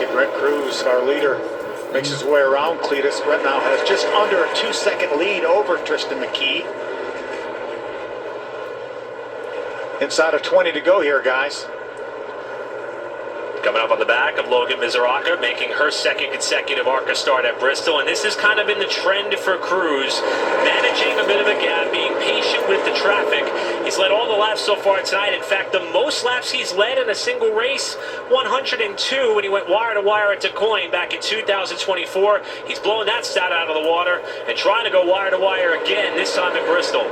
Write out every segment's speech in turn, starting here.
See Brent Cruz, our leader, makes his way around Cletus. Brent now has just under a 2-second lead over Tristan McKee. Inside of 20 to go here, guys. Coming up on the back of Logan Mizuraka, making her second consecutive Arca start at Bristol. And this has kind of been the trend for Cruz, managing a bit of a gap, being patient with the traffic. He's led all the laps so far tonight. In fact, the most laps he's led in a single race, 102, when he went wire to wire at DeCoin back in 2024. He's blowing that stat out of the water and trying to go wire to wire again, this time at Bristol.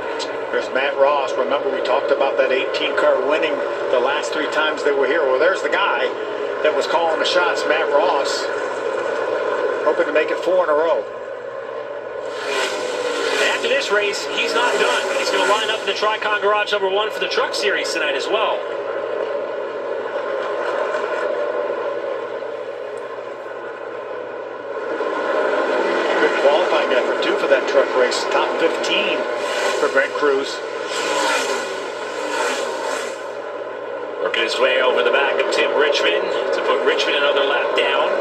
There's Matt Ross. Remember, we talked about that 18 car winning the last 3 times they were here. Well, there's the guy that was calling the shots, Matt Ross, hoping to make it 4 in a row. After this race, he's not done. He's going to line up in the Tricon Garage number 1 for the Truck Series tonight as well. Good qualifying effort, too, for that truck race. Top 15 for Brent Cruz. Working his way over the back of Tim Richmond to put Richmond another lap down.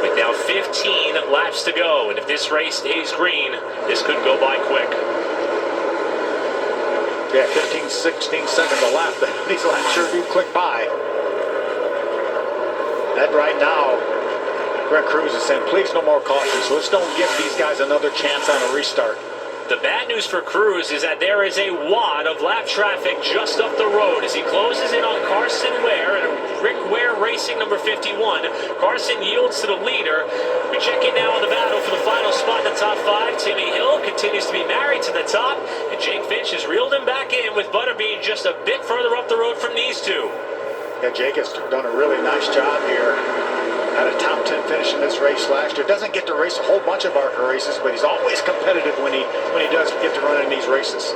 With now 15 laps to go. And if this race stays green, this could go by quick. Yeah, 15, 16 seconds a lap. These laps sure do click by. And right now, Brent Cruz is saying, please no more cautions. Let's don't give these guys another chance on a restart. The bad news for Cruz is that there is a wad of lap traffic just up the road as he closes in on Carson Ware and Rick Ware Racing number 51. Carson yields to the leader. We check in now on the battle for the final spot in the top 5. Timmy Hill continues to be married to the top, and Jake Finch has reeled him back in with Butterbean just a bit further up the road from these two. Yeah, Jake has done a really nice job here. Had a top 10 finish in this race last year. Doesn't get to race a whole bunch of Arca races, but he's always competitive when he does get to run in these races.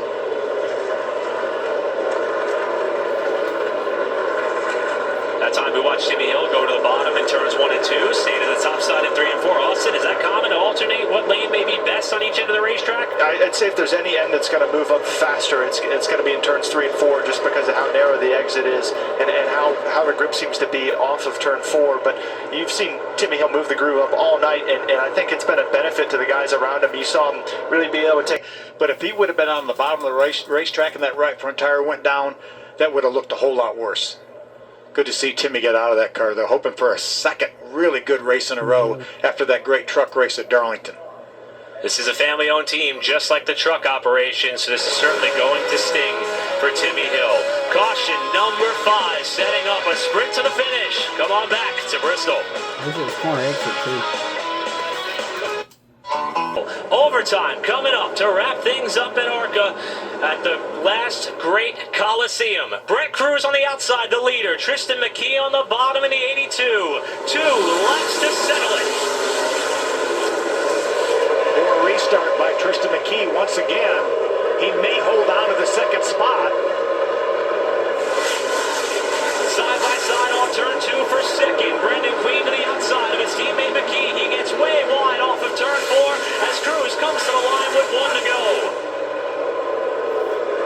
That time we watched Timmy Hill go to the bottom in turns 1 and 2, stay to the top side in 3 and 4. Austin, is that common to alternate what lane may be best on each end of the racetrack? I'd say if there's any end that's going to move up faster, it's going to be in turns 3 and 4, just because of how narrow the exit is and how the grip seems to be off of turn 4. But you've seen Timmy Hill move the groove up all night, and I think it's been a benefit to the guys around him. You saw him really be able to take. But if he would have been on the bottom of the racetrack and that right front tire went down, that would have looked a whole lot worse. Good to see Timmy get out of that car. They're hoping for a second really good race in a row after that great truck race at Darlington. This is a family-owned team, just like the truck operation, so this is certainly going to sting for Timmy Hill. Caution number 5, setting up a sprint to the finish. Come on back to Bristol. This is a corner exit, too. Overtime coming up to wrap things up at Arca at the last great Coliseum. Brent Cruz on the outside, the leader. Tristan McKee on the bottom in the 82. 2 laps to settle it. For a restart by Tristan McKee once again. He may hold on to the second spot. Side by side off turn 2 for second. Brendan Queen to the outside of his teammate McKee. He gets way wide off of turn 4 as Cruz comes to the line with 1 to go.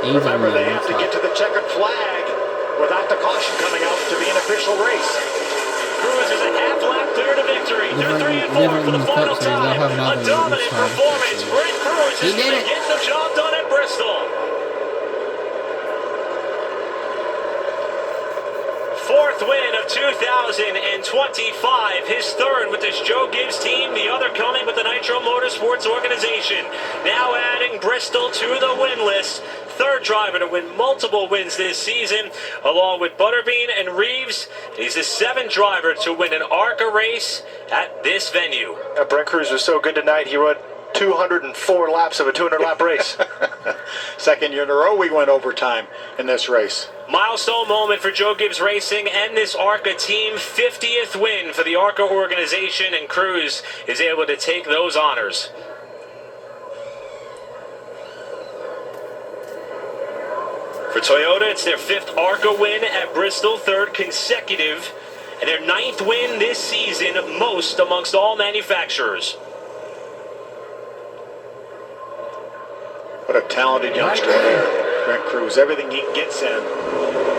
Remember, they have to get to the checkered flag without the caution coming out to be an official race. Cruz is a half lap clear to victory. Through 3 and 4 for the final time. A dominant performance. Brent Cruz is going to get the job done at Bristol. 4th win of 2025, his 3rd with this Joe Gibbs team, the other coming with the Nitro Motorsports organization. Now adding Bristol to the win list. 3rd driver to win multiple wins this season, along with Butterbean and Reeves. He's the 7th driver to win an Arca race at this venue. Brent Cruz was so good tonight, he rode 204 laps of a 200-lap race. 2nd year in a row we went overtime in this race. Milestone moment for Joe Gibbs Racing and this Arca team. 50th win for the Arca organization, and Cruz is able to take those honors. For Toyota, it's their 5th Arca win at Bristol, 3rd consecutive, and their 9th win this season, most amongst all manufacturers. What a talented youngster there. Brent Cruz, everything he gets in.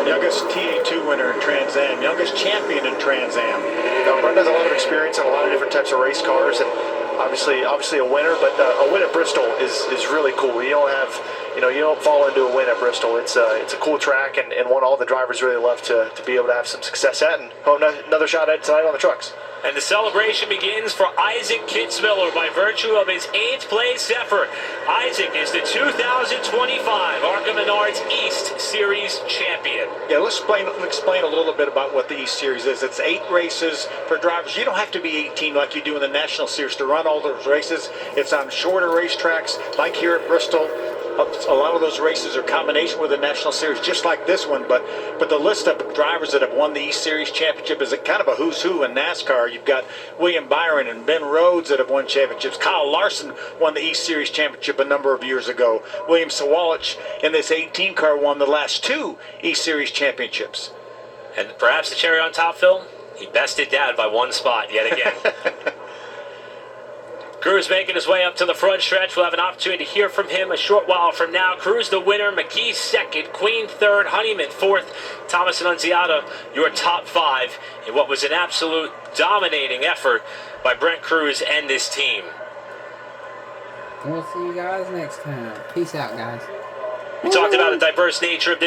Youngest TA2 winner in Trans Am, youngest champion in Trans Am. Now, Brent has a lot of experience in a lot of different types of race cars, and obviously a winner. But a win at Bristol is really cool. You don't have, you don't fall into a win at Bristol. It's a cool track, and one all the drivers really love to be able to have some success at, and hope another shot at it tonight on the trucks. And the celebration begins for Isaac Kitzmiller by virtue of his 8th place effort. Isaac is the 2025 Arca Menards East Series champion. Yeah, let's explain a little bit about what the East Series is. It's 8 races for drivers. You don't have to be 18 like you do in the National Series to run all those races. It's on shorter racetracks like here at Bristol. A lot of those races are combination with the National Series, just like this one. But the list of drivers that have won the East Series championship is a kind of a who's who in NASCAR. You've got William Byron and Ben Rhodes that have won championships. Kyle Larson won the East Series championship a number of years ago. William Sawalich in this 18 car won the last 2 East Series championships. And perhaps the cherry on top, Phil, he bested Dad by 1 spot yet again. Cruz making his way up to the front stretch. We'll have an opportunity to hear from him a short while from now. Cruz the winner, McGee second, Queen third, Honeyman fourth, Thomas Annunziata your top 5 in what was an absolute dominating effort by Brent Cruz and this team. We'll see you guys next time. Peace out, guys. We talked about the diverse nature of this